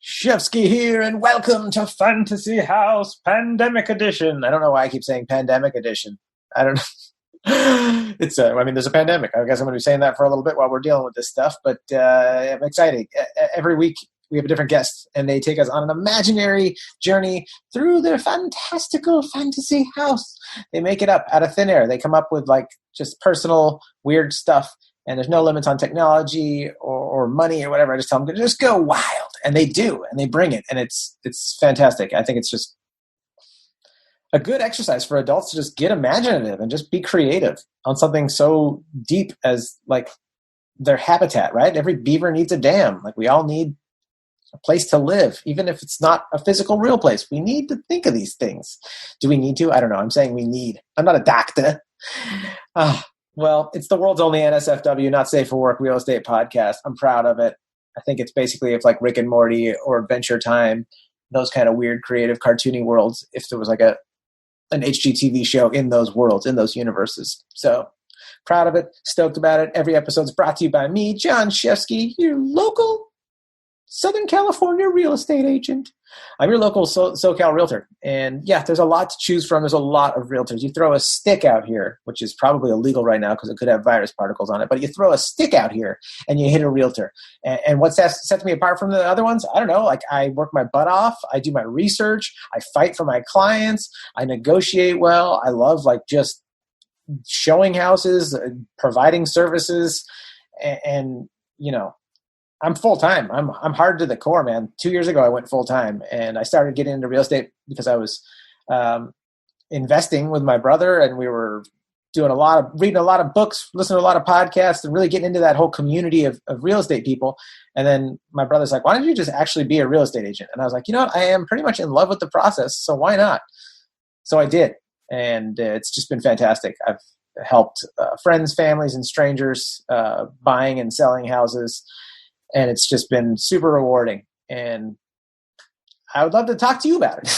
Shefsky here, and welcome to Fantasy House Pandemic Edition. I don't know why I keep saying Pandemic Edition. I don't know. There's a pandemic. I guess I'm going to be saying that for a little bit while we're dealing with this stuff, but I'm excited. Every week we have a different guest, and they take us on an imaginary journey through their fantastical fantasy house. They make it up out of thin air. They come up with just personal weird stuff, and there's no limits on technology or money or whatever. I just tell them to just go wild, and they do, and they bring it, and it's fantastic. I think it's just a good exercise for adults to just get imaginative and just be creative on something so deep as their habitat, right? Every beaver needs a dam. We all need a place to live, even if it's not a physical real place. We need to think of these things. Do we need to? I don't know. I'm saying we need. I'm not a doctor. Well, it's the world's only NSFW, not safe for work, real estate podcast. I'm proud of it. I think it's basically if Rick and Morty or Adventure Time, those kind of weird, creative, cartoony worlds, if there was an HGTV show in those worlds, in those universes. So proud of it, stoked about it. Every episode's brought to you by me, Jon Shefsky, your local Southern California real estate agent. I'm your local SoCal realtor. And yeah, there's a lot to choose from. There's a lot of realtors. You throw a stick out here, which is probably illegal right now because it could have virus particles on it, but you throw a stick out here and you hit a realtor. And what sets me apart from the other ones? I don't know. I work my butt off. I do my research. I fight for my clients. I negotiate well. I love just showing houses, providing services, and I'm full-time. I'm hard to the core, man. 2 years ago, I went full-time, and I started getting into real estate because I was investing with my brother, and we were reading a lot of books, listening to a lot of podcasts, and really getting into that whole community of real estate people. And then my brother's like, why don't you just actually be a real estate agent? And I was like, I am pretty much in love with the process, so why not? So I did, and it's just been fantastic. I've helped friends, families, and strangers buying and selling houses. And it's just been super rewarding. And I would love to talk to you about it.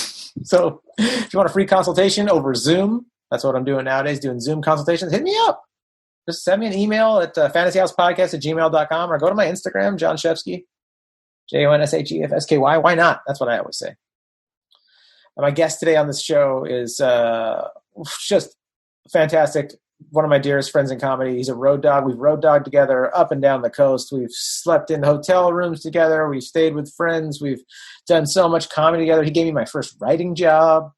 So if you want a free consultation over Zoom, that's what I'm doing nowadays, doing Zoom consultations, hit me up. Just send me an email at fantasyhousepodcast@gmail.com or go to my Instagram, Jon Shefsky, JONSHEFSKY. Why not? That's what I always say. And my guest today on this show is just fantastic. One of my dearest friends in comedy. He's a road dog. We've road dogged together up and down the coast. We've slept in hotel rooms together. We've stayed with friends. We've done so much comedy together. He gave me my first writing job.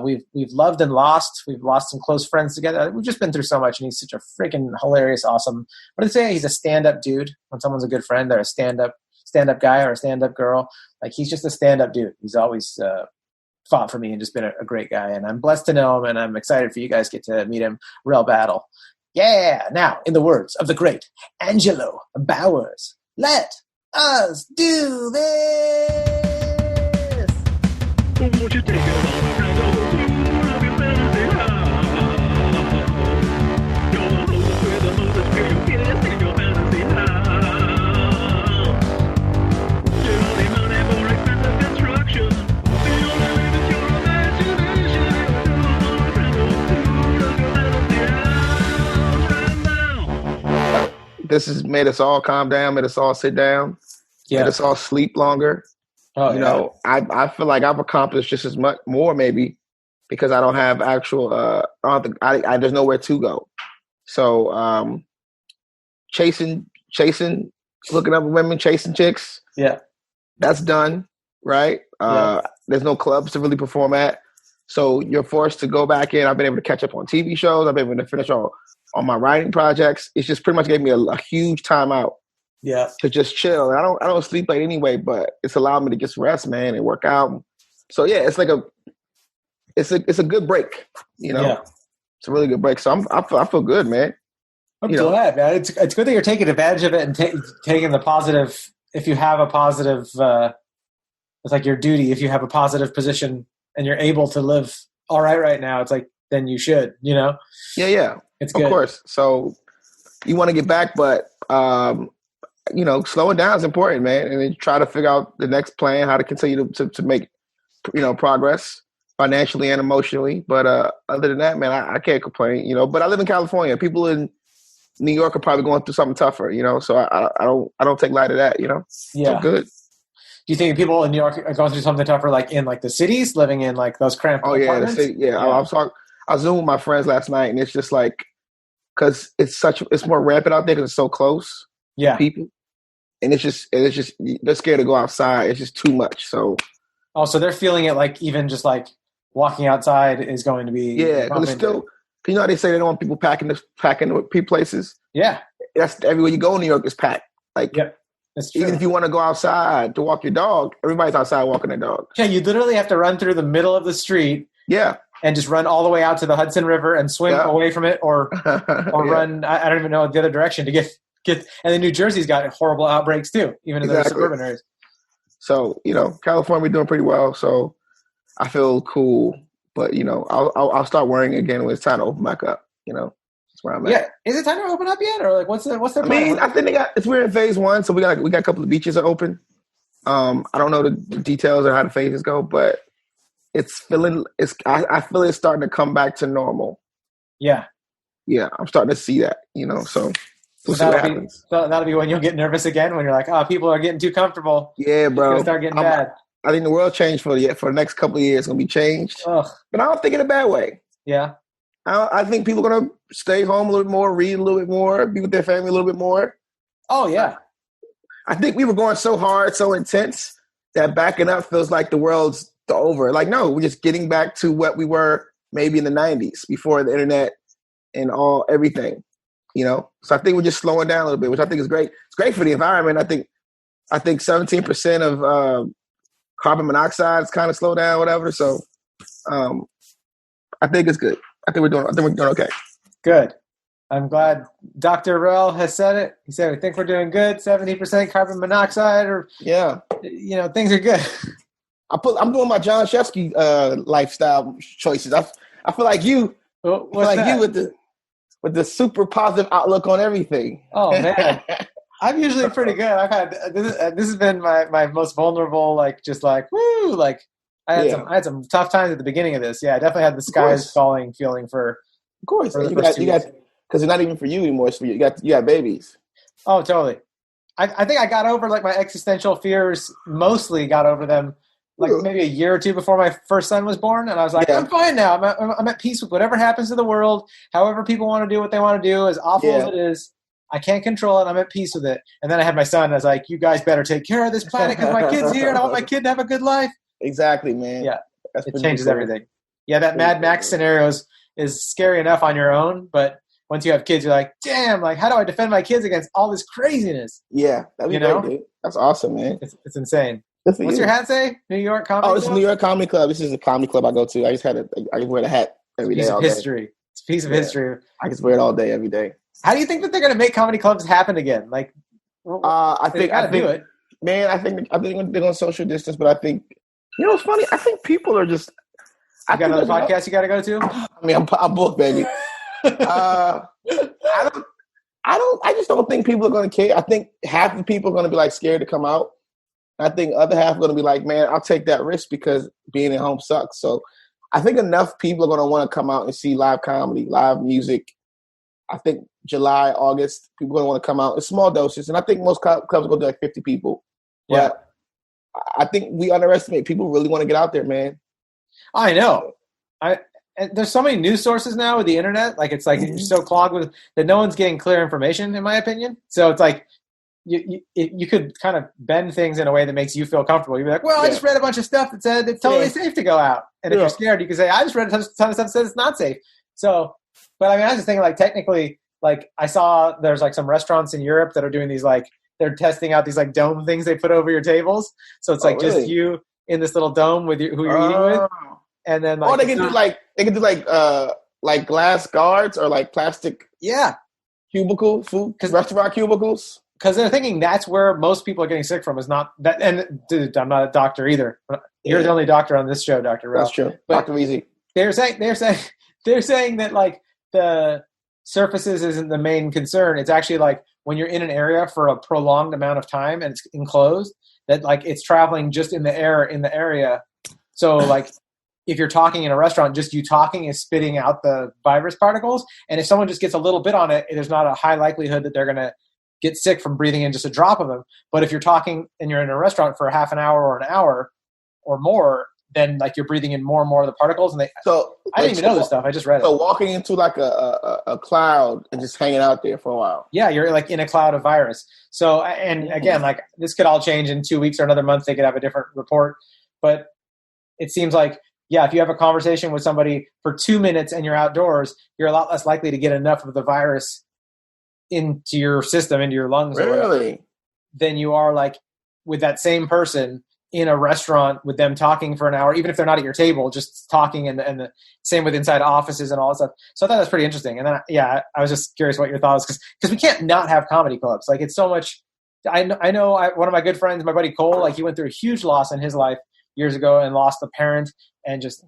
We've loved and lost. We've lost some close friends together. We've just been through so much, and he's such a freaking hilarious, awesome. What did I say? He's a stand-up dude. When someone's a good friend, they're a stand-up guy or a stand-up girl. He's just a stand-up dude. He's always fought for me and just been a great guy, and I'm blessed to know him, and I'm excited for you guys to get to meet him. Rell Battle. Yeah. Now, in the words of the great Angelo Bowers, let us do this. Won't you take it all around the world of fantasy house? You're the host with the most experience in your fantasy house. You don't need money for expensive construction. This has made us all calm down, made us all sit down, made us all sleep longer. I feel like I've accomplished just as much more maybe because I don't have actual. There's nowhere to go. So chasing, looking up women, chasing chicks. Yeah, that's done, right? There's no clubs to really perform at, so you're forced to go back in. I've been able to catch up on TV shows. I've been able to finish on my writing projects. It's just pretty much gave me a huge time out. Yeah. To just chill. And I don't sleep late anyway, but it's allowed me to just rest, man, and work out. So yeah, it's a good break, Yeah. It's a really good break. So I feel good, man. I'm glad, man. It's good that you're taking advantage of it and taking the positive. If you have a positive, it's like your duty. If you have a positive position and you're able to live all right now, it's like, then you should, Yeah. It's good. Of course. So you want to get back, but, slowing down is important, man. And then try to figure out the next plan, how to continue to make, progress financially and emotionally. But other than that, man, I can't complain, But I live in California. People in New York are probably going through something tougher, So I don't take light of that, Yeah. So good. Do you think people in New York are going through something tougher, like in like the cities, living in like those cramped apartments? The city, yeah. I was Zooming with my friends last night, and it's just like because it's more rampant out there because it's so close. Yeah, to people, and it's just they're scared to go outside. It's just too much. So, so they're feeling it like even just like walking outside is going to be but it's still. You know how they say they don't want people packing the places. Yeah, that's everywhere you go in New York is packed. Like, that's true. Even if you want to go outside to walk your dog, everybody's outside walking their dog. Yeah, you literally have to run through the middle of the street. Yeah. And just run all the way out to the Hudson River and swim away from it, or run. I don't even know the other direction to get. And then New Jersey's got horrible outbreaks too, even in those suburban areas. So California, we're doing pretty well. So I feel cool, but I'll start worrying again when it's time to open back up. That's where I'm at. Yeah, is it time to open up yet, or like what's their plan? I mean, I think we're in phase 1, so we got a couple of beaches are open. I don't know the details of how the phases go, but I feel it's starting to come back to normal. Yeah, I'm starting to see that. So we'll see what happens. That'll be when you'll get nervous again, when you're like, oh, people are getting too comfortable. Yeah, bro. It's gonna start getting bad. I think the world changed for the next couple of years. It's gonna be changed, but I don't think in a bad way. Yeah. I think people are going to stay home a little bit more, read a little bit more, be with their family a little bit more. Oh, yeah. I think we were going so hard, so intense, that backing up feels like the world's over. Like, no, we're just getting back to what we were maybe in the 90s before the internet and everything, So I think we're just slowing down a little bit, which I think is great. It's great for the environment. I think 17% of carbon monoxide is kind of slowed down, whatever. So I think it's good. I think we're doing okay. Good. I'm glad Dr. Rell has said it. He said, we think we're doing good. 70% carbon monoxide, things are good. I'm doing my Jon Shefsky lifestyle choices. I feel like you. You with the super positive outlook on everything. Oh man, I'm usually pretty good. I've had this has been my most vulnerable. I had some tough times at the beginning of this. Yeah, I definitely had the skies falling feeling for. Of course, you got because it's not even for you anymore. It's for you got babies. Oh, totally. I think I got over my existential fears. Mostly got over them maybe a year or two before my first son was born, and I was like, I'm fine now. I'm at peace with whatever happens to the world. However, people want to do what they want to do, as awful as it is. I can't control it. I'm at peace with it. And then I had my son. And I was like, you guys better take care of this planet because my kid's here, and I want my kid to have a good life. Exactly, man. Yeah, it changes everything. Yeah, that Mad Max scenario is scary enough on your own, but once you have kids, you're like, damn, how do I defend my kids against all this craziness? Yeah, that'd be great, dude. That's awesome, man. It's insane. What's your hat say? New York Comedy Club? Oh, this is New York Comedy Club. This is a comedy club I go to. I wear the hat every day. It's a piece of history. It's a piece of history. I just wear it all day, every day. How do you think that they're going to make comedy clubs happen again? I think do it. Man, I think they're going to social distance, but I think it's funny. I think people are just. You got another podcast you got to go to? I mean, I'm booked, baby. I just don't think people are going to care. I think half the people are going to be scared to come out. I think other half are going to be like, man, I'll take that risk because being at home sucks. So I think enough people are going to want to come out and see live comedy, live music. I think July, August, people are going to want to come out in small doses. And I think most clubs are going to do 50 people. Yeah. But I think we underestimate. People really want to get out there, man. I know. There's so many news sources now with the internet. You're so clogged with that no one's getting clear information, in my opinion. So it's you could kind of bend things in a way that makes you feel comfortable. You'd be like, well, I just read a bunch of stuff that said it's totally safe to go out. And if you're scared, you can say, I just read a ton of stuff that says it's not safe. So, but I mean, I was just thinking technically, I saw there's some restaurants in Europe that are doing these they're testing out these dome things they put over your tables. So it's just you in this little dome with who you're eating with. And then they can do glass guards or plastic cubicle food restaurant cubicles. Because they're thinking that's where most people are getting sick from is not that. And dude, I'm not a doctor either. You're the only doctor on this show, Dr. Rell. That's true. But Dr. Easy. They're saying that the surfaces isn't the main concern. It's actually when you're in an area for a prolonged amount of time and it's enclosed, that it's traveling just in the air in the area. So if you're talking in a restaurant, just you talking is spitting out the virus particles. And if someone just gets a little bit on it, there's not a high likelihood that they're going to get sick from breathing in just a drop of them. But if you're talking and you're in a restaurant for half an hour or an hour or more, then like you're breathing in more and more of the particles. And I didn't even know this stuff. I just read it. So walking into like a cloud and just hanging out there for a while. Yeah, you're like in a cloud of virus. So, and again, like this could all change in 2 weeks or another month. They could have a different report. But it seems like, yeah, if you have a conversation with somebody for 2 minutes and you're outdoors, you're a lot less likely to get enough of the virus into your system, into your lungs. Really? Than you are like with that same person in a restaurant with them talking for an hour, even if they're not at your table, just talking, and the same with inside offices and all that stuff. So I thought that was pretty interesting. And then, yeah, I was just curious what your thoughts, because we can't not have comedy clubs. Like, it's so much. I know one of my good friends, my buddy Cole, like he went through a huge loss in his life years ago and lost a parent and just,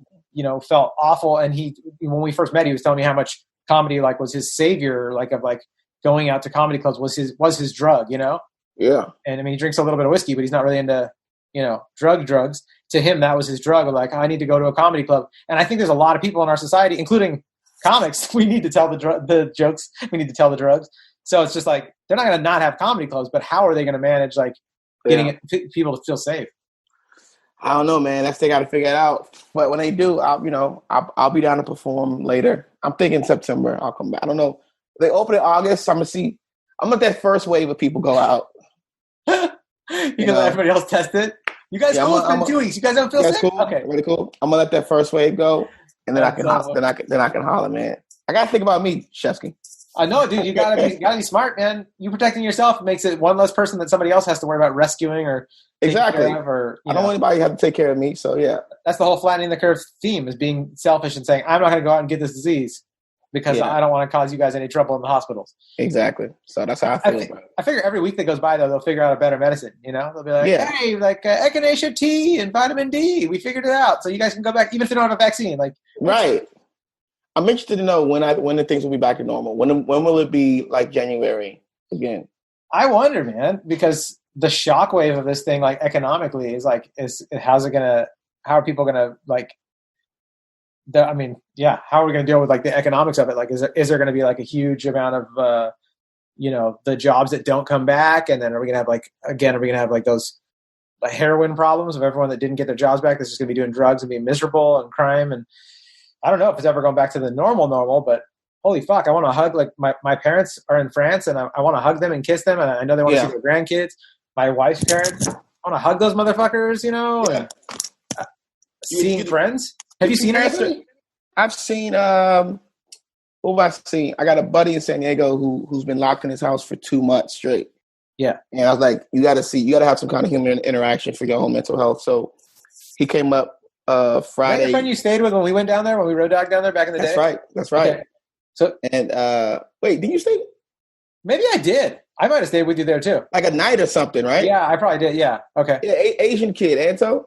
felt awful. And when we first met, he was telling me how much comedy like was his savior, like of like going out to comedy clubs was his drug, Yeah. And I mean, he drinks a little bit of whiskey, but he's not really into, drugs. To him, that was his drug. Like, I need to go to a comedy club. And I think there's a lot of people in our society, including comics, we need to tell the jokes. We need to tell the drugs. So it's just like, they're not going to not have comedy clubs, but how are they going to manage like getting people to feel safe? I don't know, man. They got to figure it out. But when they do, I'll be down to perform later. I'm thinking September. I'll come back. I don't know. They open in August. I'm gonna see. I'm let that first wave of people go out. You can let everybody else test it. You guys cool? It's been 2 weeks. You guys don't feel sick? Cool? Okay, really cool. I'm gonna let that first wave go, and then I can holler, man. I gotta think about me, Shefsky. I know, dude. You gotta be smart, man. You protecting yourself makes it one less person that somebody else has to worry about rescuing or exactly. Taking care of, or I don't want anybody to have to take care of me. So yeah, that's the whole flattening the curve theme, is being selfish and saying, I'm not gonna go out and get this disease because I don't want to cause you guys any trouble in the hospitals. Exactly. So that's how I feel about it. I figure every week that goes by, though, they'll figure out a better medicine. They'll be like, hey, like echinacea tea and vitamin D, we figured it out, so you guys can go back even if they don't have a vaccine. Like, right. I'm interested to know when the things will be back to normal. When will it be like January again? I wonder, man, because the shockwave of this thing, like economically, how are people gonna like? How are we gonna deal with like the economics of it? Like, is there gonna be like a huge amount of the jobs that don't come back, and then are we gonna have like those heroin problems of everyone that didn't get their jobs back? That's just gonna be doing drugs and being miserable and crime, and I don't know if it's ever going back to the normal, but holy fuck, I want to hug, like my parents are in France and I want to hug them and kiss them. And I know they want to see their grandkids. My wife's parents, I want to hug those motherfuckers, and seeing friends. Have you seen anybody? I've seen, who have I seen? I got a buddy in San Diego who's been locked in his house for 2 months straight. Yeah. And I was like, you got to have some kind of human interaction for your own mental health. So he came up Friday. The friend you stayed with when we went down there, when we road dogged down there back in the day? That's right. Okay. So, and wait, did you stay? Maybe I did. I might have stayed with you there too. Like a night or something, right? Yeah, I probably did. Yeah. Okay. Yeah, Asian kid, Anto.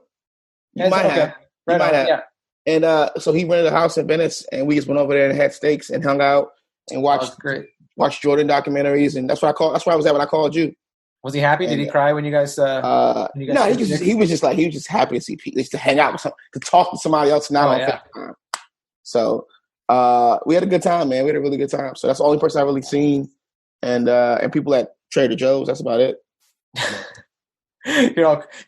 You might have. Right on. Yeah. And so he rented a house in Venice, and we just went over there and had steaks and hung out and watched Jordan documentaries, and that's where I was at when I called you. Was he happy? Did he cry when you guys? No, he was just happy to see people, to hang out with to talk to somebody else, not on FaceTime. So we had a good time, man. We had a really good time. So that's the only person I've really seen, and people at Trader Joe's. That's about it.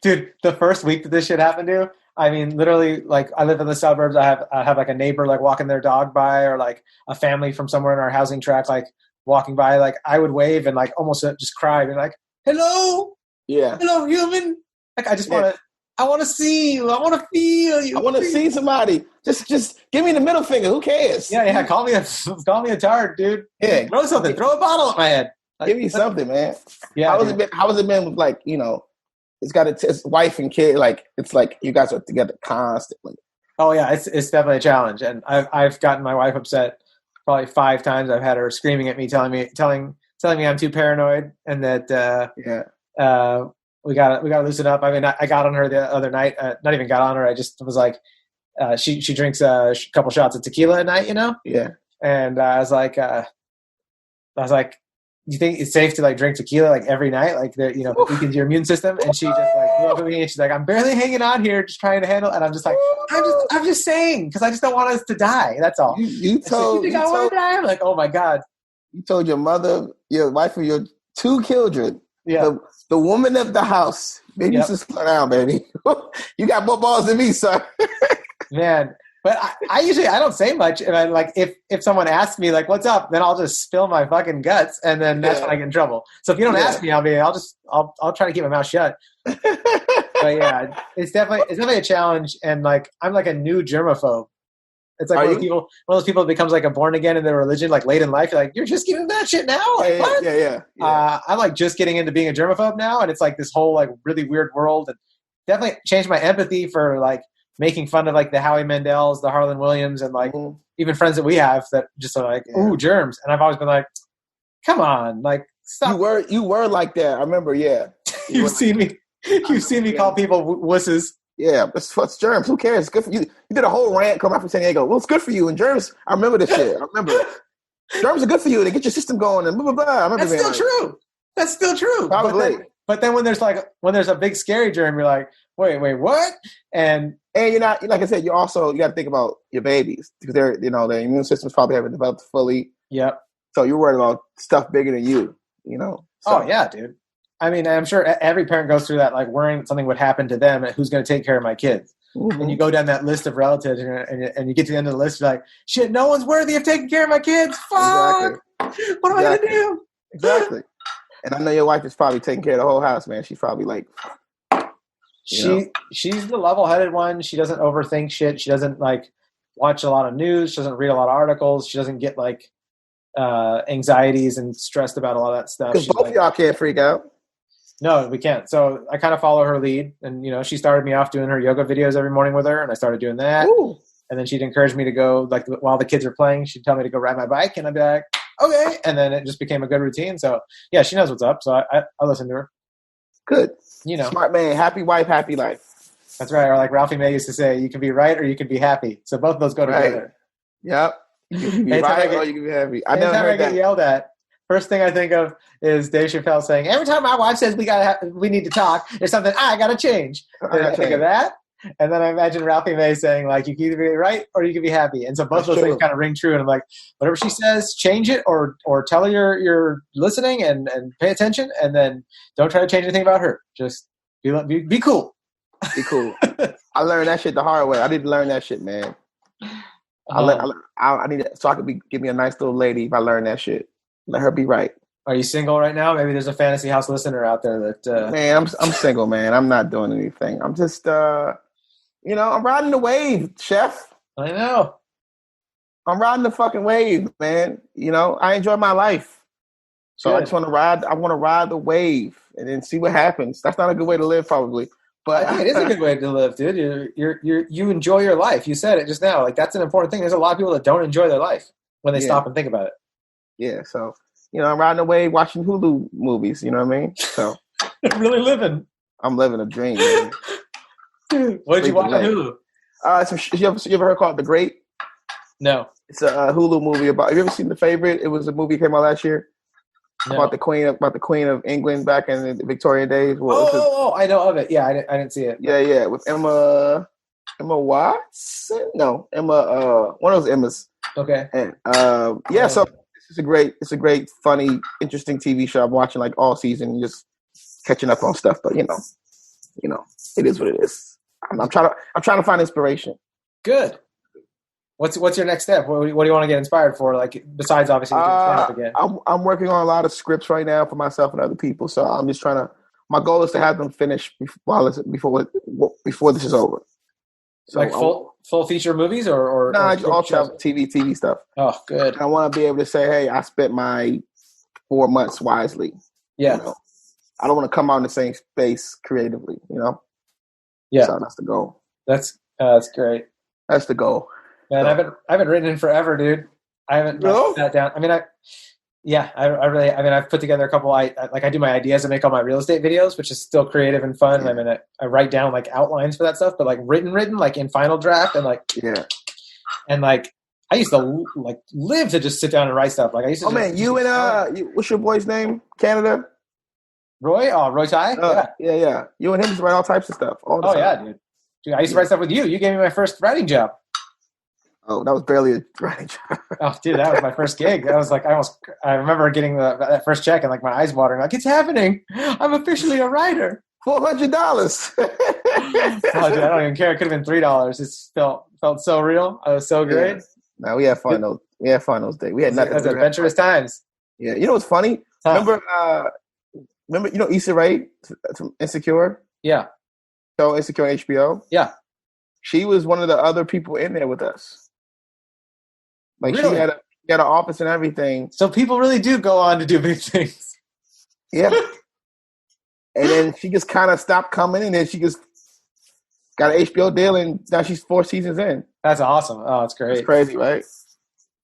Dude, the first week that this shit happened to, I mean, literally, like, I live in the suburbs. I have like a neighbor like walking their dog by, or like a family from somewhere in our housing tract like walking by. Like, I would wave and like almost just cry, and like, hello, hello, human. Like, I just I want to see you. I want to feel you. I want to see somebody. Just give me the middle finger. Who cares? Yeah. Call me a tard, dude. Yeah, throw something. Throw a bottle at my head. Like, give me something, man. Yeah. How has it been with, like, it's got its wife and kid. Like, it's like you guys are together constantly. Oh yeah, it's definitely a challenge, and I've gotten my wife upset probably 5 times. I've had her screaming at me, telling me I'm too paranoid, and that we gotta loosen up. I mean, I got on her the other night. Not even got on her. I just was like, she drinks a couple shots of tequila at night, Yeah. And I was like, do you think it's safe to like drink tequila like every night, like that, it weakens your immune system? And she just like looked at me and she's like, I'm barely hanging on here, just trying to handle. And I'm just like, I'm just saying, because I just don't want us to die. That's all. You think I want to die? I'm like, oh my god. You told your mother, your wife, or your 2 children. Yeah. The woman of the house. Maybe you should slow down, baby. You got more balls than me, son. Man. But I usually don't say much. And I like if someone asks me like what's up, then I'll just spill my fucking guts, and then that's when I get in trouble. So if you don't ask me, I'll try to keep my mouth shut. But yeah, it's definitely a challenge, and like I'm like a new germaphobe. It's like one of those people that becomes like a born again in their religion, like late in life. You're like, you're just getting into that shit now? Like, what? Yeah. I'm like just getting into being a germaphobe now, and it's like this whole like really weird world, and definitely changed my empathy for like making fun of like the Howie Mandels, the Harlan Williams, and like even friends that we have that just are like, ooh, germs. And I've always been like, come on, like stop. You were like that. I remember, yeah. You've seen me call people wusses. Yeah, it's germs. Who cares? It's good for you. You did a whole rant coming out from San Diego. Well, it's good for you. And germs, I remember this shit. I remember. Germs are good for you. They get your system going and blah, blah, blah. I remember That's still true. Probably. But then when there's a big scary germ, you're like, wait, what? And you're not, like I said, you got to think about your babies because their immune systems probably haven't developed fully. Yep. So you're worried about stuff bigger than you, So. Oh yeah, dude. I mean, I'm sure every parent goes through that, like worrying that something would happen to them. Who's going to take care of my kids? Mm-hmm. And you go down that list of relatives, and you get to the end of the list, you're like, shit, no one's worthy of taking care of my kids. Fuck. Exactly. What am I going to do? Exactly. And I know your wife is probably taking care of the whole house, man. She's probably like, she's the level-headed one. She doesn't overthink shit. She doesn't like watch a lot of news. She doesn't read a lot of articles. She doesn't get like anxieties and stressed about a lot of that stuff. Because both of y'all can't freak out. No, we can't. So I kind of follow her lead, and she started me off doing her yoga videos every morning with her, and I started doing that. Ooh. And then she'd encourage me to go, like while the kids are playing, she'd tell me to go ride my bike, and I'd be like, okay. And then it just became a good routine. So yeah, she knows what's up. So I listen to her. Good. Smart man. Happy wife, happy life. That's right. Or like Ralphie May used to say, you can be right or you can be happy. So both of those go together. Yep. You can be right or you can be happy. I never heard that. Get yelled at, first thing I think of is Dave Chappelle saying, every time my wife says we need to talk, there's something I got to change. And I think of that. And then I imagine Ralphie May saying, like, you can either be right or you can be happy. And so both those things kind of ring true. And I'm like, whatever she says, change it or tell her you're listening and pay attention. And then don't try to change anything about her. Just be cool. Be cool. I learned that shit the hard way. I didn't learn that shit, man. I need it so I could give me a nice little lady if I learn that shit. Let her be right. Are you single right now? Maybe there's a Fantasy House listener out there that. Man, I'm single, man. I'm not doing anything. I'm just, I'm riding the wave, Chef. I know. I'm riding the fucking wave, man. I enjoy my life. So good. I just want to ride. I want to ride the wave and then see what happens. That's not a good way to live, probably. But I think it is a good way to live, dude. You enjoy your life. You said it just now. Like, that's an important thing. There's a lot of people that don't enjoy their life when they stop and think about it. Yeah, so I'm riding away watching Hulu movies. You know what I mean? So really living. I'm living a dream. Man. Dude, what did you watch on Hulu? You ever heard called The Great? No. It's a Hulu movie about. Have you ever seen The Favorite? It was a movie that came out last year. No. About the Queen of England back in the Victorian days. I know of it. Yeah, I didn't see it. Yeah, with Emma Watson? No, one of those Emmas. Okay. And so it's a great, funny, interesting TV show. I'm watching like all season, just catching up on stuff. But it is what it is. I'm trying to find inspiration. Good. What's your next step? What do you want to get inspired for? Like, besides obviously doing stand-up again. I'm working on a lot of scripts right now for myself and other people. So I'm just trying to. My goal is to have them finish before this is over. So like full feature movies or all travel TV stuff. Oh, good. I want to be able to say, hey, I spent my 4 months wisely. Yeah. I don't want to come out in the same space creatively. Yeah. So that's the goal. That's great. That's the goal. Man, I haven't written in forever, dude. I haven't sat down. I mean, I've put together a couple. I do my ideas and make all my real estate videos, which is still creative and fun. Yeah. I write down like outlines for that stuff, but like written like in final draft and like and like I used to like live to just sit down and write stuff. Like I used to. What's your boy's name? Canada. Roy? Oh, Roy Ty? Yeah. You and him just write all types of stuff. All the time. Yeah, dude. I used to write stuff with you. You gave me my first writing job. Oh, that was barely a writing job. Oh, dude, that was my first gig. I was like, I remember getting that first check and like my eyes watering. Like, it's happening. I'm officially a writer. $400. Oh, dude, I don't even care. It could have been $3. It felt so real. I was so great. Yeah. No, we had fun those days. We had nothing. That's adventurous times. Yeah, you know what's funny? Huh. Remember, you know Issa Rae from Insecure? Yeah. So Insecure on HBO? Yeah. She was one of the other people in there with us. Like really? She had an office and everything. So people really do go on to do big things. Yeah. And then she just kind of stopped coming, and then she just got an HBO deal, and now she's 4 seasons in. That's awesome. Oh, that's great. It's crazy, right?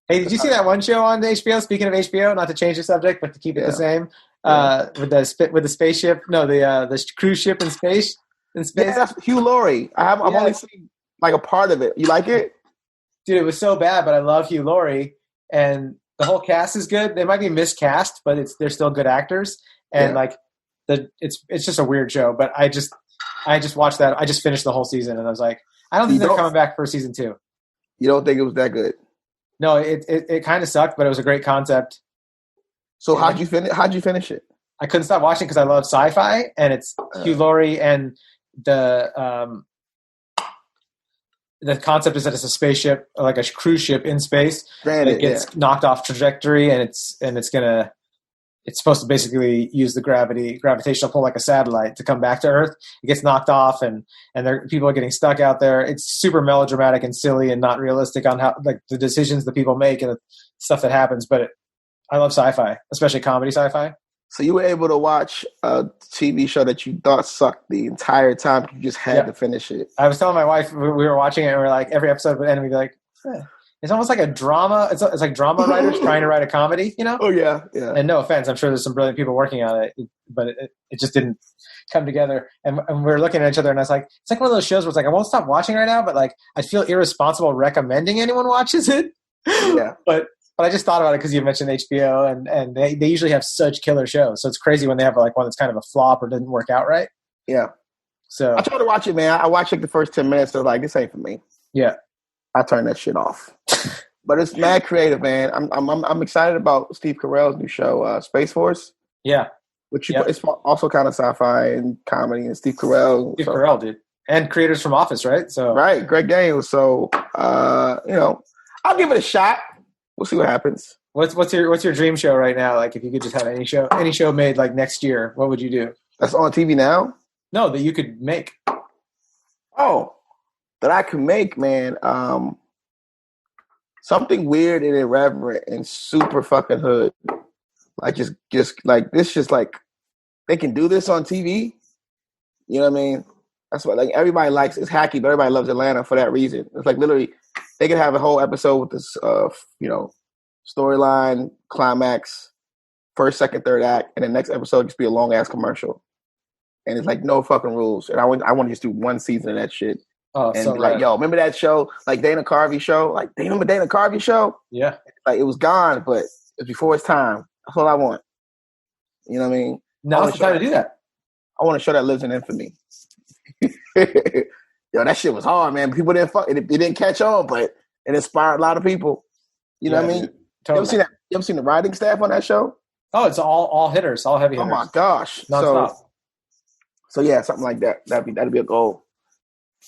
Hey, did you see that one show on HBO? Speaking of HBO, not to change the subject, but to keep it the same, with the spaceship. No, the cruise ship in space. Yeah, that's Hugh Laurie. I've only seen like a part of it. You like it? Dude, it was so bad, but I love Hugh Laurie, and the whole cast is good. They might be miscast, but they're still good actors, and it's just a weird show. But I just watched that. I just finished the whole season, and I was like, I don't think they're coming back for season 2. You don't think it was that good? No, it kind of sucked, but it was a great concept. So how'd you finish it? I couldn't stop watching because I love sci-fi, and it's Hugh Laurie, and the concept is that it's a spaceship, like a cruise ship in space. Granted, it gets knocked off trajectory, and it's supposed to basically use the gravitational pull like a satellite to come back to Earth. It gets knocked off, and people are getting stuck out there. It's super melodramatic and silly and not realistic on how like the decisions that people make and the stuff that happens. But I love sci-fi, especially comedy sci-fi. So you were able to watch a TV show that you thought sucked the entire time. You just had to finish it. I was telling my wife we were watching it, and we were like, every episode would end, and we'd be like, it's almost like a drama. It's like drama writers trying to write a comedy, you know? Oh, yeah, yeah. And no offense, I'm sure there's some brilliant people working on it, but it just didn't come together. And we were looking at each other, and I was like, it's like one of those shows where it's like, I won't stop watching right now, but like, I feel irresponsible recommending anyone watches it. Yeah. But I just thought about it because you mentioned HBO, and they usually have such killer shows. So it's crazy when they have like one that's kind of a flop or didn't work out right. Yeah. So I tried to watch it, man. I watched like the first 10 minutes. So like, this ain't for me. Yeah. I turned that shit off. But it's mad creative, man. I'm excited about Steve Carell's new show, Space Force. Yeah. Which it's also kind of sci-fi and comedy, and Steve Carell. Carell, dude. And creators from Office, right? So right, Greg Daniels. So I'll give it a shot. We'll see what happens. What's your dream show right now? Like, if you could just have any show made like next year, what would you do? That's on TV now? No, that you could make. Oh, that I could make, man. Something weird and irreverent and super fucking hood. Like just like this, just like they can do this on TV. You know what I mean? That's what like everybody likes. It's hacky, but everybody loves Atlanta for that reason. It's like literally they could have a whole episode with this, storyline, climax, first, second, third act, and the next episode just be a long ass commercial. And it's like no fucking rules. And I want to just do one season of that shit. Oh, and so be like, yo, remember that show? Like Dana Carvey show? Like, remember Dana Carvey show? Yeah. Like it was gone, but it's before its time. That's all I want. You know what I mean? Now's the time to do that. I want a show that lives in infamy. Yo, that shit was hard, man. People didn't it didn't catch on, but it inspired a lot of people. You know what I mean? Totally. You ever seen the writing staff on that show? Oh, it's all hitters, all heavy hitters. Oh my gosh. Non-stop. So yeah, something like that. That'd be a goal.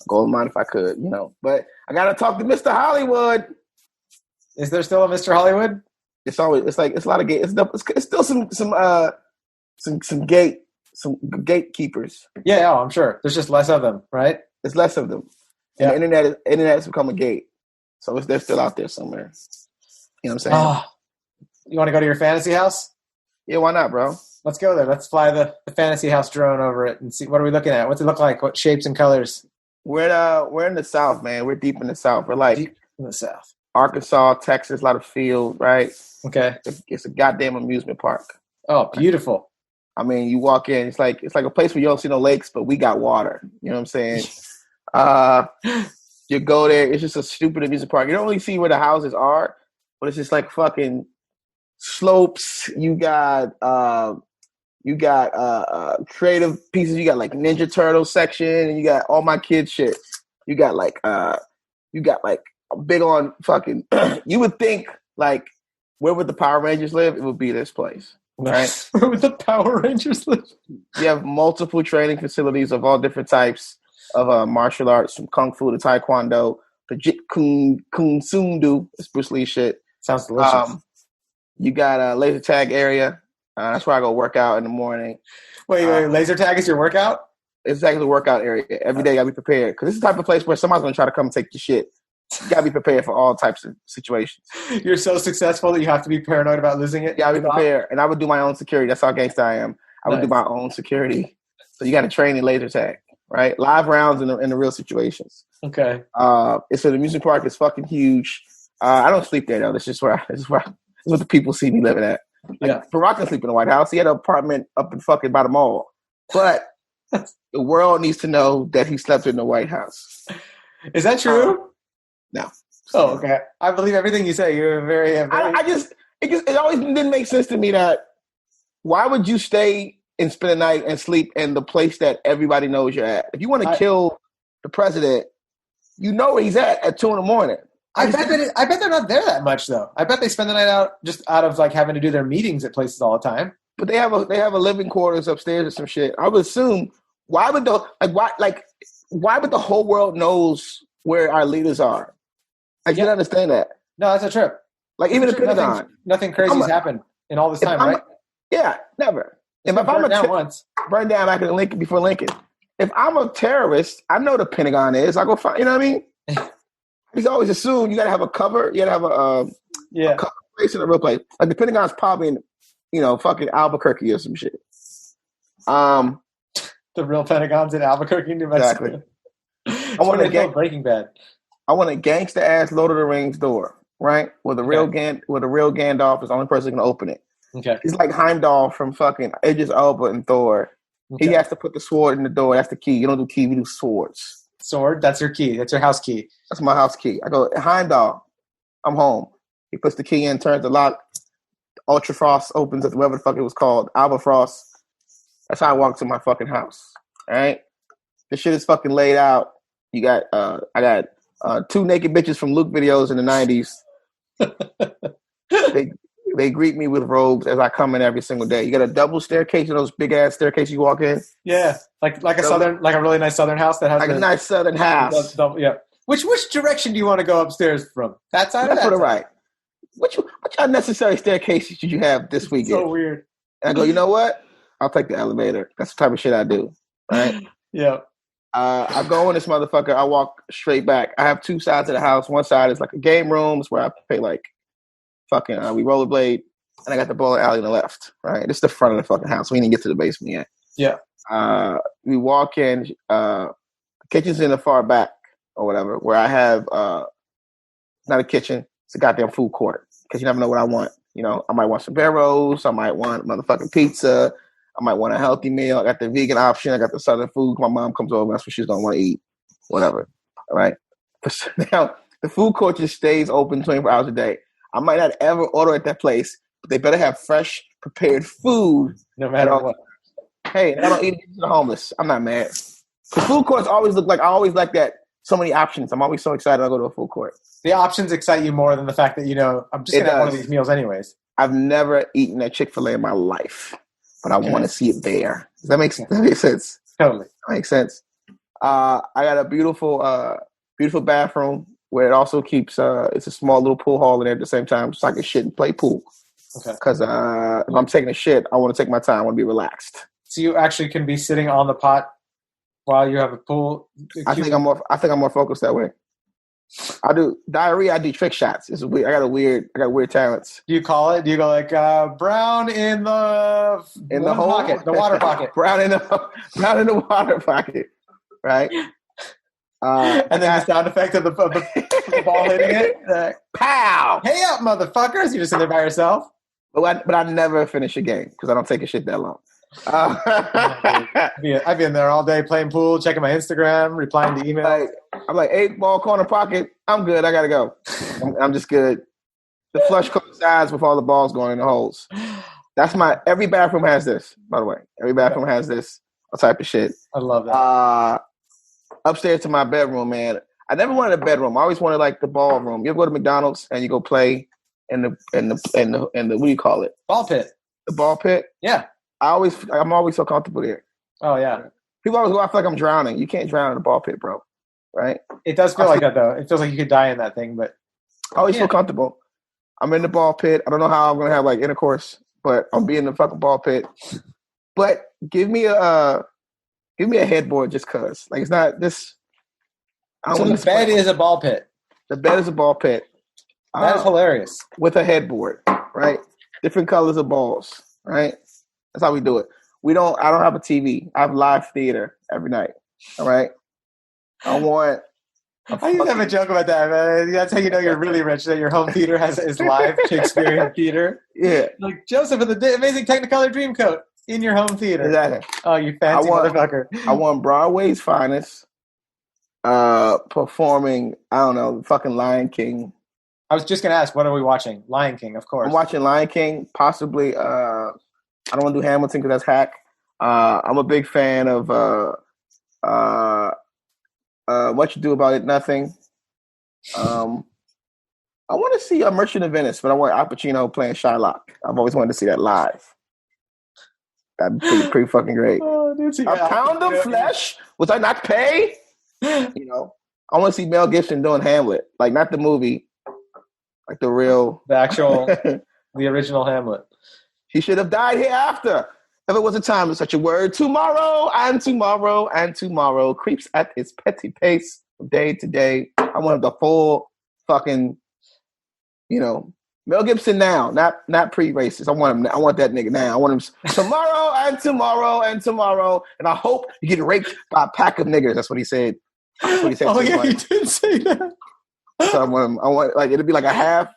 A goal of mine if I could, But I gotta talk to Mr. Hollywood. Is there still a Mr. Hollywood? It's a lot of gate. It's still some gatekeepers. Yeah, I'm sure. There's just less of them, right? There's less of them. Yeah. And the internet has become a gate. So they're still out there somewhere. You know what I'm saying? Oh, you want to go to your fantasy house? Yeah, why not, bro? Let's go there. Let's fly the fantasy house drone over it and see what are we looking at? What's it look like? What shapes and colors? We're in the South, man. We're deep in the South. We're like deep in the South. Arkansas, Texas, a lot of field, right? Okay. It's a goddamn amusement park. Oh, beautiful. I mean, you walk in, it's like a place where you don't see no lakes, but we got water. You know what I'm saying? You go there, it's just a stupid amusement park. You don't really see where the houses are, but it's just like fucking slopes. You got creative pieces. You got like Ninja Turtle section, and you got all my kids shit. You got like big on fucking. You would think like, where would the Power Rangers live? It would be this place, right? Where would the Power Rangers live? You have multiple training facilities of all different types of martial arts, from kung fu to taekwondo to jit kung sundu. It's Bruce Lee shit. Sounds delicious. You got a laser tag area. That's where I go work out in the morning. Wait, laser tag is your workout? It's exactly the workout area. Every day you gotta be prepared. Because this is the type of place where somebody's gonna try to come and take your shit. You gotta be prepared for all types of situations. You're so successful that you have to be paranoid about losing it? You gotta be prepared. And I would do my own security. That's how gangsta I am. I would do my own security. So you gotta train in laser tag, right? Live rounds in the real situations. Okay. It's an amusement park. It's fucking huge. I don't sleep there though. This is where the people see me living at. Like, Barack can sleep in the White House. He had an apartment up in fucking by the mall. But the world needs to know that he slept in the White House. Is that true? No. Oh, okay. I believe everything you say. You're very. It always didn't make sense to me that why would you stay and spend the night and sleep in the place that everybody knows you're at? If you want to kill the president, you know where he's at 2 a.m. I bet they're not there that much though. I bet they spend the night out just out of like having to do their meetings at places all the time. But they have a living quarters upstairs or some shit. I would assume why would the whole world knows where our leaders are? I can't understand that. No, that's a trip. Like even the Pentagon. Nothing crazy's happened in all this time, right? Yeah, never. If I'm burn down back in Lincoln before Lincoln. If I'm a terrorist, I know the Pentagon is. I go find. You know what I mean? He's always assumed you got to have a cover. You got to have a cover place in a real place. Like the Pentagon's probably in, fucking Albuquerque or some shit. The real Pentagon's in Albuquerque, New Mexico. Exactly. I want a Breaking Bad. I want a gangster ass Lord of the Rings door, right? Where the real Gandalf is the only person who can open it. Okay. He's like Heimdall from fucking Idris Elba and Thor. Okay. He has to put the sword in the door. That's the key. You don't do key. We do swords. Sword? That's your key. That's your house key. That's my house key. I go, Heimdall, I'm home. He puts the key in, turns the lock. Ultra Frost opens at whatever the fuck it was called. Alba Frost. That's how I walk to my fucking house. All right? The shit is fucking laid out. You got, I got 2 naked bitches from Luke videos in the 90s. They greet me with robes as I come in every single day. You got a double staircase, those big ass staircases you walk in. Yeah, like a really nice southern house that has a nice southern house. Yeah. Which direction do you want to go upstairs from? That side or that side? Right. Which unnecessary staircases did you have this weekend? So weird. And I go, you know what? I'll take the elevator. That's the type of shit I do. Right? Yeah. I go in this motherfucker. I walk straight back. I have 2 sides of the house. One side is like a game room. It's where I pay like fucking we rollerblade, and I got the bowling alley on the left. Right, this is the front of the fucking house. We didn't get to the basement yet. Yeah. We walk in. The kitchen's in the far back or whatever, where I have not a kitchen. It's a goddamn food court because you never know what I want. You know, I might want some barrels. I might want motherfucking pizza. I might want a healthy meal. I got the vegan option. I got the southern food. My mom comes over. That's what she's gonna want to eat. Whatever. All right. But now the food court just stays open 24 hours a day. I might not ever order at that place, but they better have fresh, prepared food. No matter what. Hey, I don't eat it to the homeless. I'm not mad. The food courts always look like, I always like that. So many options. I'm always so excited I go to a food court. The options excite you more than the fact that, I'm just going to have one of these meals anyways. I've never eaten at Chick-fil-A in my life, but I want to see it there. Does that make sense? Totally. That makes sense. I got a beautiful bathroom where it also keeps, it's a small little pool hall in there at the same time, so I can shit and play pool. Okay. Because if I'm taking a shit, I want to take my time. I want to be relaxed. So you actually can be sitting on the pot while you have a pool? I think I'm more focused that way. I do diarrhea. I do trick shots. It's weird. I got weird talents. Do you call it? Do you go like brown in the hole pocket, the water pocket, brown in the water pocket, right? And then the sound effect of the ball hitting it. Pow! Hey up, motherfuckers! You just sit there by yourself. But I never finish a game because I don't take a shit that long. I've been there all day playing pool, checking my Instagram, replying to emails. I'm like 8-ball corner pocket. I'm good. I gotta go. I'm just good. The flush coincides with all the balls going in the holes. That's every bathroom has this, by the way. Every bathroom has this type of shit. I love that. Upstairs to my bedroom, man. I never wanted a bedroom. I always wanted like the ballroom. You ever go to McDonald's and you go play in the what do you call it? Ball pit. The ball pit. Yeah. I'm always so comfortable there. Oh yeah. People always go, I feel like I'm drowning. You can't drown in a ball pit, bro. Right? It does feel like that though. It feels like you could die in that thing, but I always feel comfortable. I'm in the ball pit. I don't know how I'm gonna have like intercourse, but I'm being in the fucking ball pit. But give me a headboard just cause. Like it's not this. So the bed is a ball pit. The bed is a ball pit. That is hilarious. With a headboard, right? Different colors of balls, right? That's how we do it. I don't have a TV. I have live theater every night. All right. I used to have a joke about that, man. That's how you know you're really rich, that your home theater is live Shakespearean theater. Yeah. Like Joseph with the amazing Technicolor Dreamcoat in your home theater. Exactly. Oh, you fancy motherfucker. I want Broadway's finest performing, I don't know, fucking Lion King. I was just going to ask, what are we watching? Lion King, of course. I'm watching Lion King, possibly. I don't want to do Hamilton because that's hack. I'm a big fan of What You Do About It, Nothing. I want to see a Merchant of Venice, but I want Al Pacino playing Shylock. I've always wanted to see that live. That'd be pretty fucking great. Oh, dude, a pound of flesh? Was I not pay? You know, I want to see Mel Gibson doing Hamlet, like not the movie, like the actual, the original Hamlet. He should have died hereafter. If it was a time of such a word, tomorrow creeps at its petty pace from day to day. I want the full fucking, Mel Gibson now, not pre-racist. I want that nigga now. I want him tomorrow, and I hope you get raped by a pack of niggers. That's what he said. That's what he said. Oh yeah, he did say that. So I want like it'll be like a half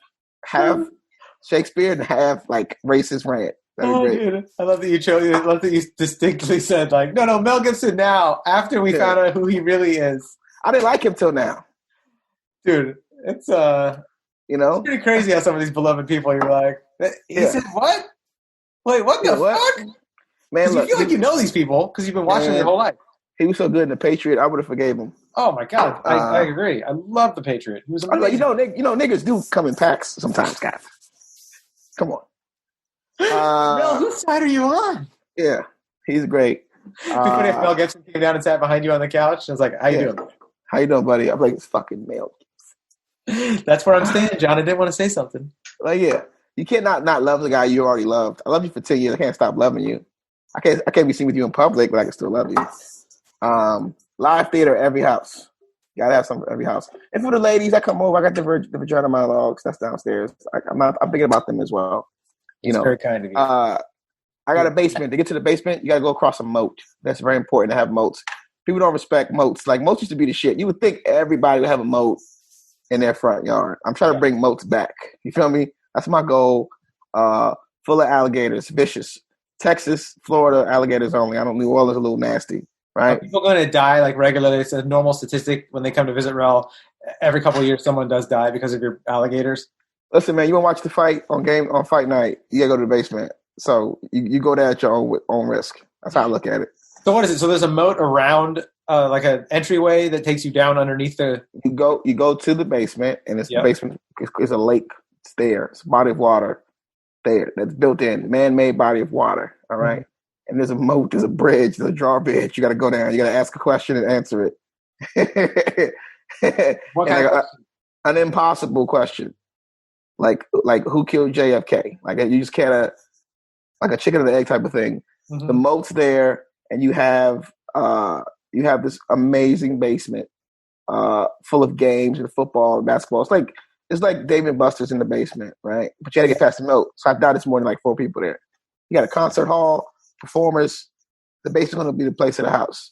Shakespeare and half like racist rant. That'd be great. Dude. I love that you distinctly said like, no, Mel Gibson now, after we found out who he really is. I didn't like him till now. Dude, it's it's pretty crazy how some of these beloved people, you're like, he said what? Wait, what the fuck? Man, look, you feel like you know these people because you've been watching your whole life. He was so good in The Patriot, I would have forgave him. Oh my God, I agree. I love The Patriot. He was amazing. Niggas do come in packs sometimes, guys. Come on. Mel, whose side are you on? Yeah, he's great. It'd be funny if Mel Gibson came down and sat behind you on the couch. I was like, how you doing? How you doing, buddy? I'm like, it's fucking Mel. That's where I'm staying, John. I didn't want to say something. Like, yeah. You can't not love the guy you already loved. I love you for 10 years. I can't stop loving you. I can't be seen with you in public, but I can still love you. Live theater, every house. You gotta have some for every house. And for the ladies that come over, I got the vagina monologues. That's downstairs. I'm thinking about them as well. It's very kind of you. I got a basement. To get to the basement, you gotta go across a moat. That's very important to have moats. People don't respect moats. Like moats used to be the shit. You would think everybody would have a moat in their front yard. I'm trying to bring moats back. You feel me? That's my goal. Full of alligators, vicious. Texas, Florida, alligators only. I don't New Orleans a little nasty, right? Are people going to die like regularly? It's a normal statistic when they come to visit Rell. Every couple of years, someone does die because of your alligators. Listen, man, you want to watch the fight on fight night? You gotta go to the basement. So you go there at your own risk. That's how I look at it. So what is it? So there's a moat around like an entryway that takes you down underneath the. You go to the basement, and the basement is a lake. It's there. It's a body of water there that's built in, man-made body of water. All right, and there's a moat, there's a bridge, there's a drawbridge. You got to go down. You got to ask a question and answer it. What kind of question? An impossible question, like who killed JFK? Like you just can't like a chicken and egg type of thing. Mm-hmm. The moat's there, and you have this amazing basement full of games and football and basketball. It's like Dave and Buster's in the basement, right? But you got to get past the moat. So I doubt it's more than like 4 people there. You got a concert hall, performers. The basement's going to be the place of the house.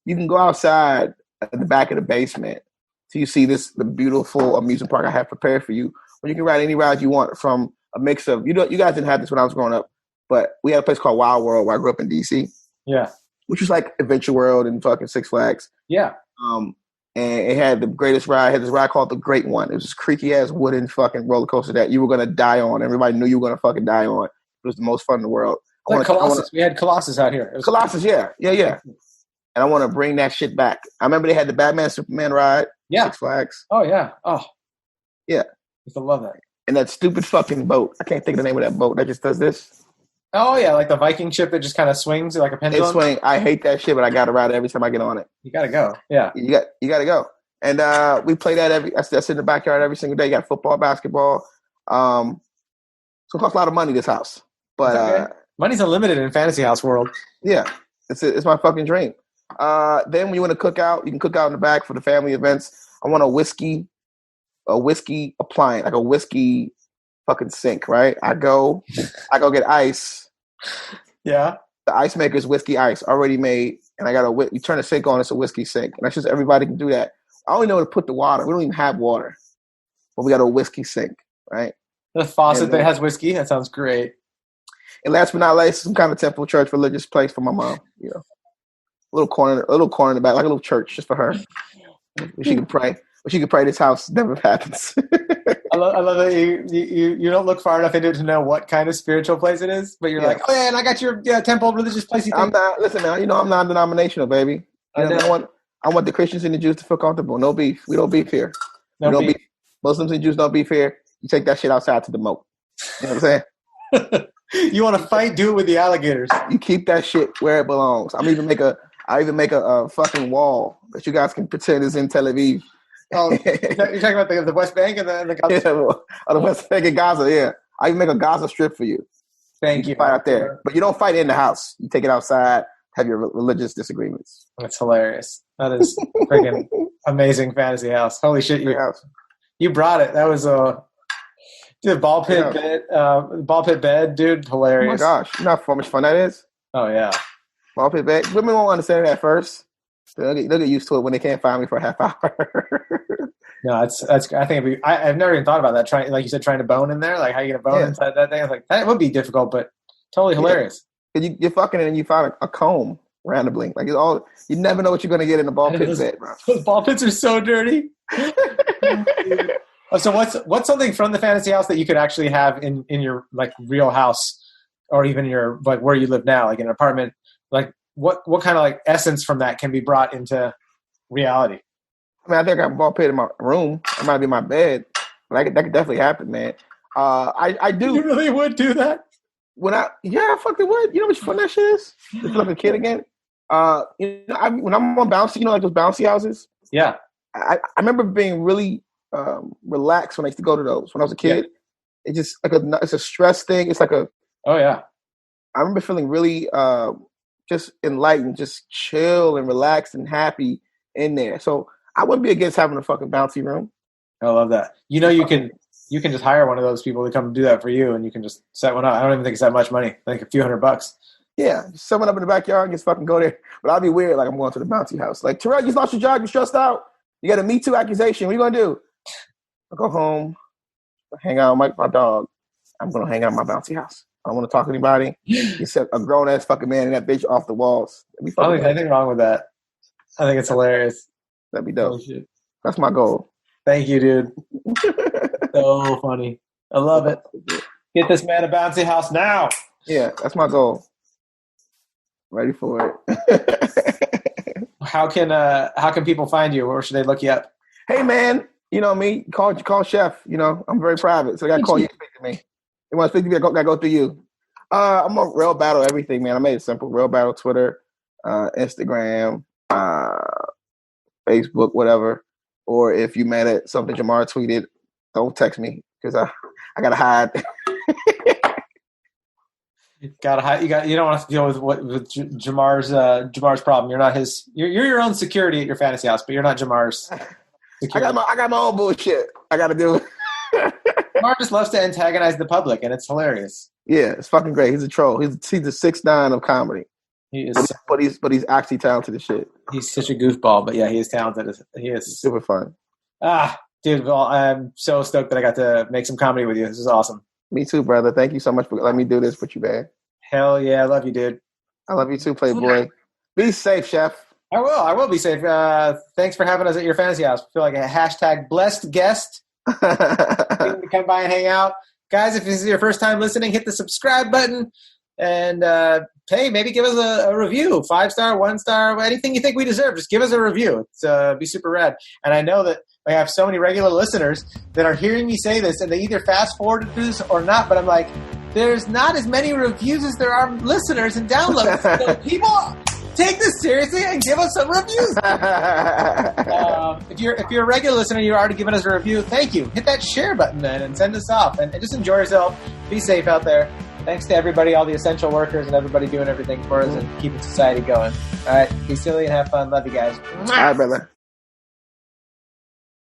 You can go outside at the back of the basement so you see the beautiful amusement park I have prepared for you. Where you can ride any ride you want from a mix of, you guys didn't have this when I was growing up, but we had a place called Wild World where I grew up in DC. Yeah. Which was like Adventure World and fucking Six Flags. Yeah. And it had the greatest ride. It had this ride called the Great One. It was this creaky ass wooden fucking roller coaster that you were gonna die on. Everybody knew you were gonna fucking die on. It was the most fun in the world. We had Colossus out here. Colossus, yeah. and I want to bring that shit back. I remember they had the Batman Superman ride. Yeah. Six Flags. Oh yeah. Oh yeah. I used to love that. And that stupid fucking boat. I can't think of the name of that boat that just does this. Oh yeah, like the Viking ship that just kind of swings like a pendulum. It swing. I hate that shit, but I got to ride it every time I get on it. You gotta go. Yeah. You got to go. And we play that I sit in the backyard every single day. You got football, basketball. So it costs a lot of money, this house. But okay. Money's unlimited in Fantasy House world. Yeah. It's my fucking dream. Then when you want to cook out, you can cook out in the back for the family events. I want a whiskey appliance, like a whiskey fucking sink, right? I go get ice. Yeah. The ice maker is whiskey ice already made, and I got you turn the sink on, it's a whiskey sink. And that's just everybody can do that. I only know where to put the water. We don't even have water, but we got a whiskey sink, right? The faucet that has whiskey. That sounds great. And last but not least, some kind of temple, church, religious place for my mom. You know, a little corner in the back, like a little church just for her. She can pray. She could pray this house never happens. I love that you don't look far enough into it to know what kind of spiritual place it is, but you're like, oh yeah, and I got your temple religious place. I'm not. Listen, man. You know I'm non-denominational, baby. I want the Christians and the Jews to feel comfortable. No beef. We don't beef here. No beef. Muslims and Jews don't beef here. You take that shit outside to the moat. You know what I'm saying? You want to fight? Do it with the alligators. You keep that shit where it belongs. I even make a fucking wall that you guys can pretend is in Tel Aviv. Oh, you're talking about the West Bank and the Gaza Strip? Yeah, the West Bank and Gaza, yeah. I can make a Gaza Strip for you. Thank you. Fight out there. But you don't fight in the house. You take it outside, have your religious disagreements. That's hilarious. That is freaking amazing Fantasy House. Holy shit, you brought it. That was dude, ball pit bed, dude, hilarious. Oh my gosh. You know how much fun that is? Oh yeah. Ball pit bed. Women won't understand it at first. They'll get used to it when they can't find me for a half hour. No, that's. I think I've never even thought about that. Trying, like you said, trying to bone in there. Like how you get a bone inside that thing. I was like, that would be difficult, but totally hilarious. You're fucking it and you find a comb randomly. Like it's all. You never know what you're gonna get in the ball pit bed, bro. Those ball pits are so dirty. So what's something from the Fantasy House that you could actually have in your like real house, or even your like where you live now, like in an apartment, like. What kind of like essence from that can be brought into reality? I mean, I think I got a ball pit in my room. It might be my bed, but that could definitely happen, man. I do. You really would do that? I fucking would. You know how much fun that shit is? Just feel like a kid again. When I'm on bouncy, like those bouncy houses. Yeah. I remember being really relaxed when I used to go to those when I was a kid. Yeah. It's just like it's a stress thing. It's like a. Oh yeah. I remember feeling really. Just enlightened, just chill and relaxed and happy in there. So I wouldn't be against having a fucking bouncy room. I love that. You know, you can just hire one of those people to come do that for you, and you can just set one up. I don't even think it's that much money. Like a few $100. Yeah, just set one up in the backyard and just fucking go there. But I'll be weird, like I'm going to the bouncy house. Like, Terrell, you lost your job, you're stressed out. You got a Me Too accusation. What are you gonna do? I'll go home, hang out with my dog. I'm gonna hang out in my bouncy house. I don't want to talk to anybody. You set a grown ass fucking man and that bitch off the walls. I don't think anything wrong with that. I think it's hilarious. That'd be dope. That's my goal. Thank you, dude. So funny. I love it. Get this man a bouncy house now. Yeah, that's my goal. Ready for it. How can people find you? Where should they look you up? Hey man, you know me. Call Chef. You know I'm very private, so I gotta call you to speak to me. You want to speak to me? I gotta go through you. I'm on Rell Battle everything, man. I made it simple. Rell Battle, Twitter, Instagram, Facebook, whatever. Or if you mad at something Jamar tweeted, don't text me because I gotta hide. Gotta hide. You don't want to deal with Jamar's problem. You're not his. You're your own security at your fantasy house, but you're not Jamar's security. I got my own bullshit. I gotta do. Jamar just loves to antagonize the public, and it's hilarious. Yeah, it's fucking great. He's a troll. He's the 6ix9ine of comedy. He is, but he's actually talented as shit. He's such a goofball, but yeah, he is talented. He is super fun. Dude, well, I'm so stoked that I got to make some comedy with you. This is awesome. Me too, brother. Thank you so much for letting me do this with you, man. Hell yeah, I love you, dude. I love you too, Playboy. Be safe, Chef. I will be safe. Thanks for having us at your fantasy house. I feel like a hashtag blessed guest. To come by and hang out. Guys, if this is your first time listening, hit the subscribe button and hey, maybe give us a review, 5-star, 1-star, anything you think we deserve. Just give us a review. It's be super rad. And I know that I have so many regular listeners that are hearing me say this, and they either fast forward this or not. But I'm like, there's not as many reviews as there are listeners and downloads. So people take this seriously and give us some reviews. If you're a regular listener and you're already giving us a review, thank you. Hit that share button then and send us off. And just enjoy yourself. Be safe out there. Thanks to everybody, all the essential workers, and everybody doing everything for us and keeping society going. All right, be silly and have fun. Love you guys. All right, brother.